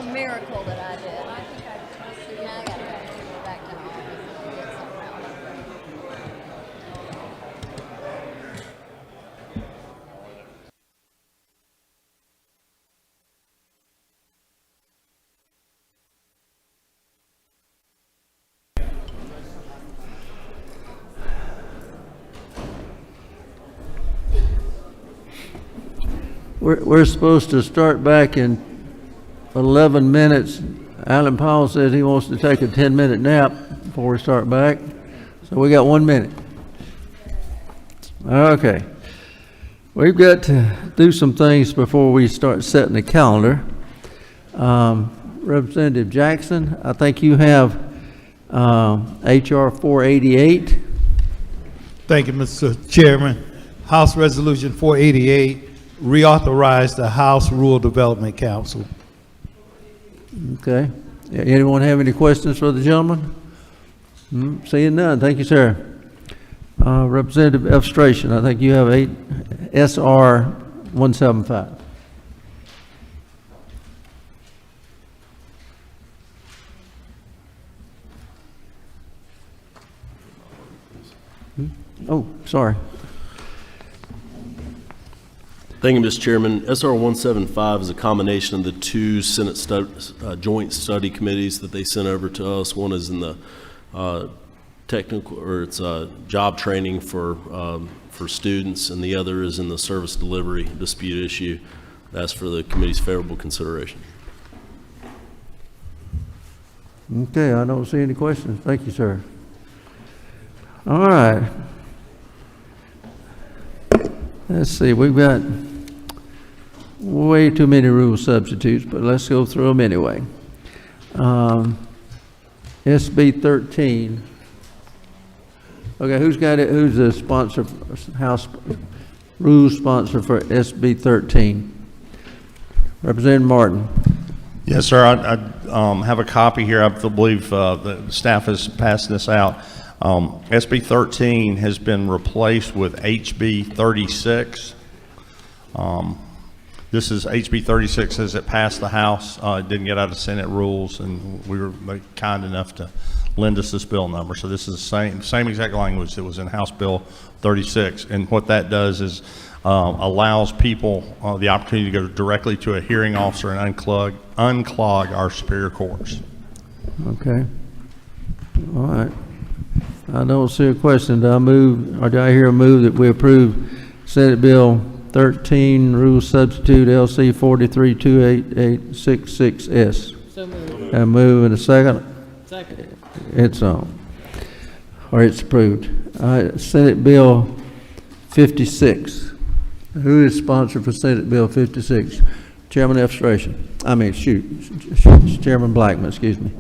a miracle that I did. I think I got to go back to home and get something out. We're supposed to start back in 11 minutes. Alan Powell says he wants to take a 10-minute nap before we start back. So we got 1 minute. Okay. We've got to do some things before we start setting the calendar. Representative Jackson, I think you have H.R. 488. Thank you, Mr. Chairman. House Resolution 488 reauthorize the House Rural Development Council. Okay. Anyone have any questions for the gentleman? Seeing none. Thank you, sir. Representative Efstration, I think you have SR 175. Oh, sorry. Thank you, Mr. Chairman. SR 175 is a combination of the two Senate joint study committees that they sent over to us. One is in the technical, or it's job training for students, and the other is in the service delivery dispute issue. That's for the committee's favorable consideration. Okay, I don't see any questions. Thank you, sir. All right. Let's see, we've got way too many rule substitutes, but let's go through them anyway. SB 13. Okay, who's got it? Who's the sponsor, House Rules sponsor for SB 13? Representative Martin. Yes, sir. I have a copy here. I believe the staff has passed this out. SB 13 has been replaced with HB 36. This is HB 36 as it passed the House. It didn't get out of Senate rules, and we were kind enough to lend us this bill number. So this is the same exact language that was in House Bill 36. And what that does is allows people the opportunity to go directly to a hearing officer and unclog our superior courts. Okay. All right. I don't see a question. Do I hear a move that we approve Senate Bill 13, Rule Substitute LC 43-28866S? So moved. A move and a second? Second. It's on. Or it's approved. All right, Senate Bill 56. Who is sponsored for Senate Bill 56? Chairman Efstration. Chairman Blackman, excuse me.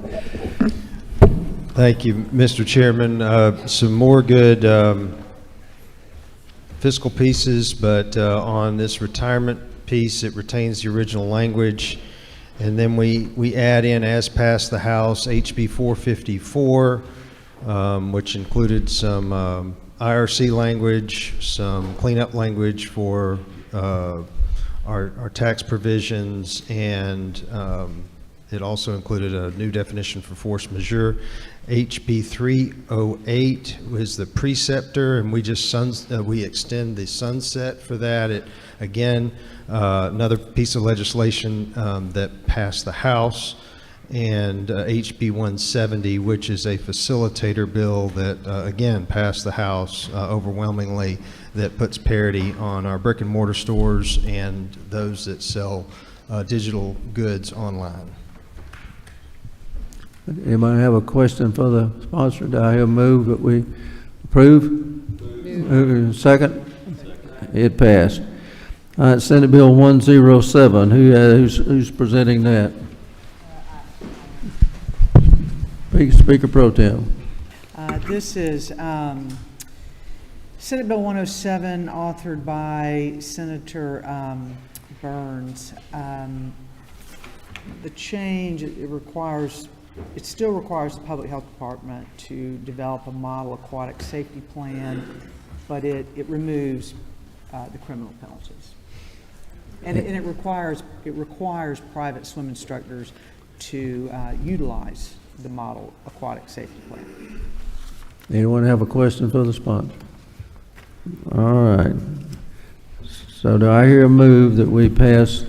Thank you, Mr. Chairman. Some more good fiscal pieces, but on this retirement piece, it retains the original language. And then we add in, as passed the House, HB 454, which included some IRC language, some cleanup language for our tax provisions, and it also included a new definition for force majeure. HB 308 was the preceptor, and we extend the sunset for that. It again, another piece of legislation that passed the House, and HB 170, which is a facilitator bill that again passed the House overwhelmingly, that puts parity on our brick and mortar stores and those that sell digital goods online. Anybody have a question for the sponsor? Do I hear a move that we approve? Second? It passed. All right, Senate Bill 107. Who's presenting that? Speaker Pro Tem. This is Senate Bill 107, authored by Senator Burns. The change, it still requires the Public Health Department to develop a model aquatic safety plan, but it removes the criminal penalties. And it requires private swim instructors to utilize the model aquatic safety plan. Anyone have a question for the sponsor? All right. So do I hear a move that we pass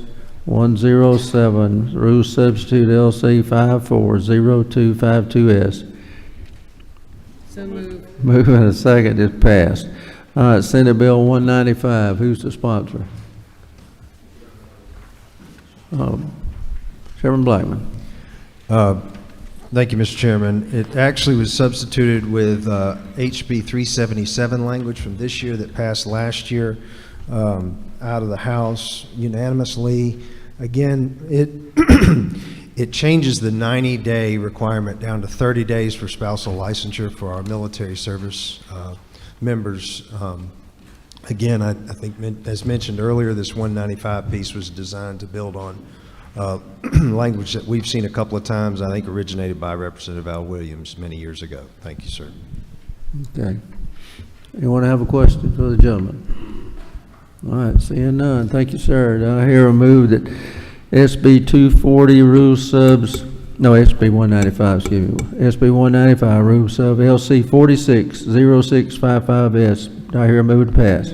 107, Rule Substitute LC 540252S? So moved. Move in a second, it's passed. All right, Senate Bill 195, who's the sponsor? Chairman Blackman. Thank you, Mr. Chairman. It actually was substituted with HB 377 language from this year that passed last year out of the House unanimously. Again, it changes the 90-day requirement down to 30 days for spousal licensure for our military service members. Again, I think, as mentioned earlier, this 195 piece was designed to build on language that we've seen a couple of times, I think originated by Representative Al Williams many years ago. Thank you, sir. Okay. Anyone have a question for the gentleman? All right, seeing none. Thank you, sir. Do I hear a move that SB 240 Rule Subs, no, SB 195, excuse me, SB 195 Rule Sub LC 460655S. Do I hear a move to pass?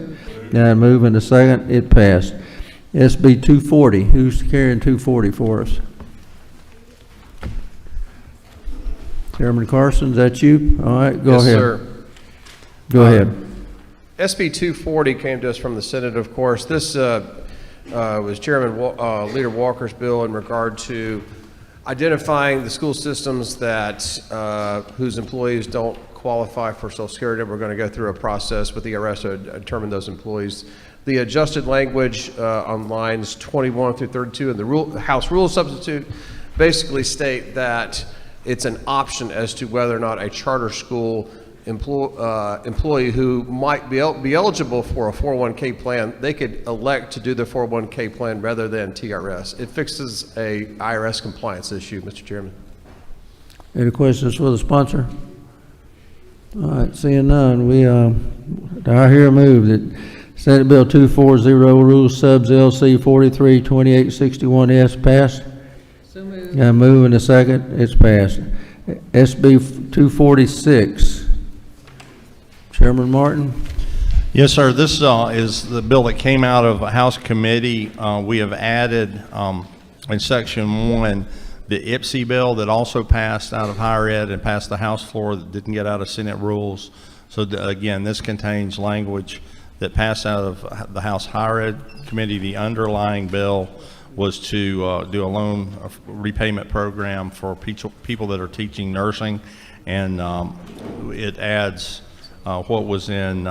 Now, move in a second, it passed. SB 240, who's carrying 240 for us? Chairman Carson, is that you? All right, go ahead. Yes, sir. Go ahead. SB 240 came to us from the Senate, of course. This was Chairman Leader Walker's bill in regard to identifying the school systems that whose employees don't qualify for Social Security. We're going to go through a process with the IRS to determine those employees. The adjusted language on lines 21 through 32 in the House Rule Substitute basically state that it's an option as to whether or not a charter school employee who might be eligible for a 401k plan, they could elect to do their 401k plan rather than TRS. It fixes a IRS compliance issue, Mr. Chairman. Any questions for the sponsor? All right, seeing none, do I hear a move that Senate Bill 240 Rule Subs LC 432861S passed? So moved. Got a move in a second, it's passed. SB 246, Chairman Martin. Yes, sir. This is the bill that came out of a House committee. We have added in Section 1 the IPSI bill that also passed out of higher ed and passed the House floor that didn't get out of Senate rules. So again, this contains language that passed out of the House Higher Ed Committee. The underlying bill was to do a loan repayment program for people that are teaching nursing, and it adds what was in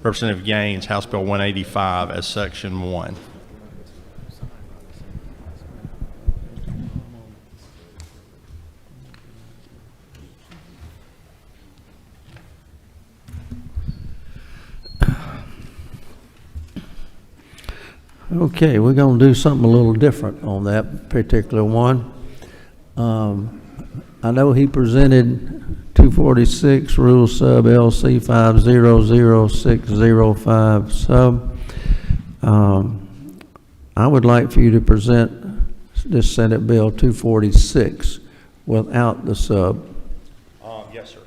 Representative Gaines' House Bill 185 as Section 1. Okay, we're going to do something a little different on that particular one. I know he presented 246 Rule Sub LC 500605 Sub. I would like for you to present this Senate Bill 246 without the sub. Yes, sir.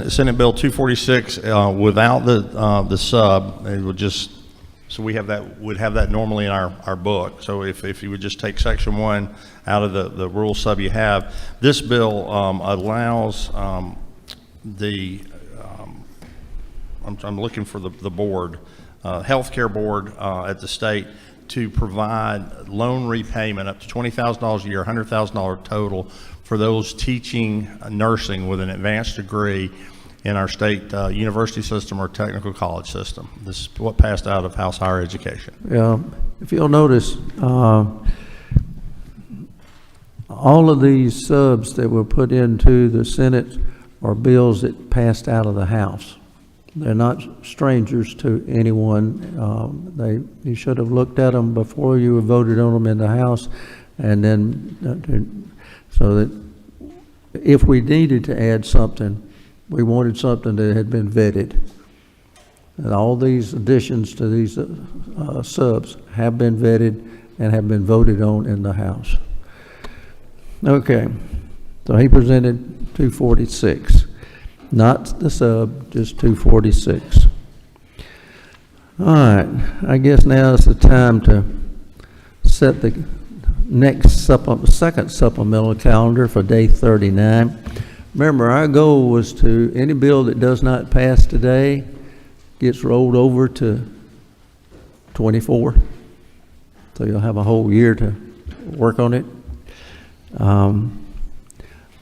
Senate Bill 246 without the sub, it would just, so we have that, would have that normally in our book. So if you would just take Section 1 out of the rule sub you have, this bill allows I'm looking for the board, healthcare board at the state to provide loan repayment up to $20,000 a year, $100,000 total for those teaching nursing with an advanced degree in our state university system or technical college system. This is what passed out of House Higher Education. If you'll notice, all of these subs that were put into the Senate are bills that passed out of the House. They're not strangers to anyone. You should have looked at them before you voted on them in the House, and then so that if we needed to add something, we wanted something that had been vetted. And all these additions to these subs have been vetted and have been voted on in the House. Okay, so he presented 246, not the sub, just 246. All right, I guess now is the time to set the next second supplemental calendar for day 39. Remember, our goal was to, any bill that does not pass today gets rolled over to 24. So you'll have a whole year to work on it.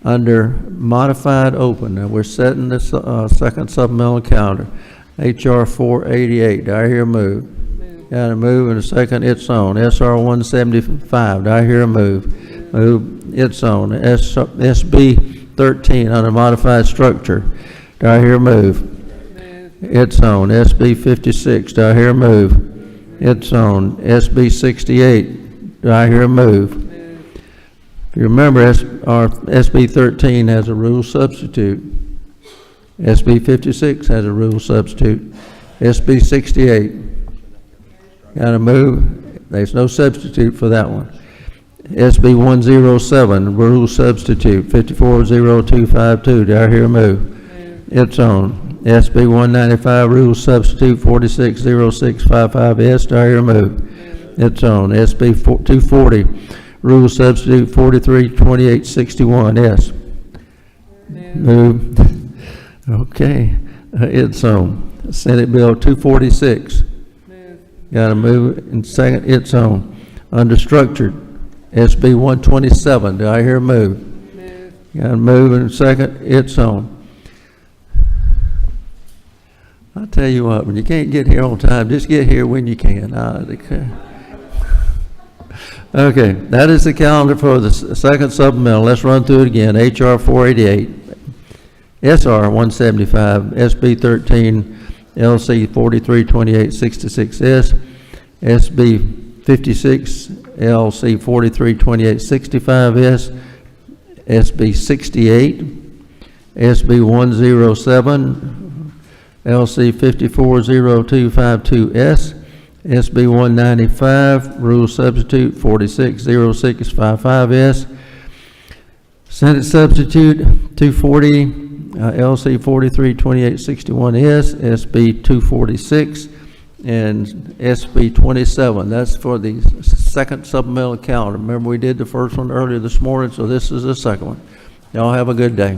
Under modified open, now we're setting the second supplemental calendar. HR 488, do I hear a move? Got a move and a second, it's on. SR 175, do I hear a move? Move, it's on. SB 13 under modified structure, do I hear a move? It's on. SB 56, do I hear a move? It's on. SB 68, do I hear a move? If you remember, our SB 13 has a rule substitute. SB 56 has a rule substitute. SB 68, got to move. There's no substitute for that one. SB 107, rule substitute, 540252, do I hear a move? It's on. SB 195, rule substitute, 460655S, do I hear a move? It's on. SB 240, rule substitute, 432861S. Move. Okay, it's on. Senate Bill 246. Got to move it in second, it's on. Under structured, SB 127, do I hear a move? Got to move in second, it's on. I'll tell you what, when you can't get here on time, just get here when you can. Okay, that is the calendar for the second supplemental. Let's run through it again. HR 488, SR 175, SB 13, LC 432866S, SB 56, LC 432865S, SB 68, SB 107, LC 540252S, SB 195, rule substitute 460655S, Senate substitute 240, LC 432861S, SB 246, and SB 27. That's for the second supplemental calendar. Remember, we did the first one earlier this morning, so this is the second one. Y'all have a good day.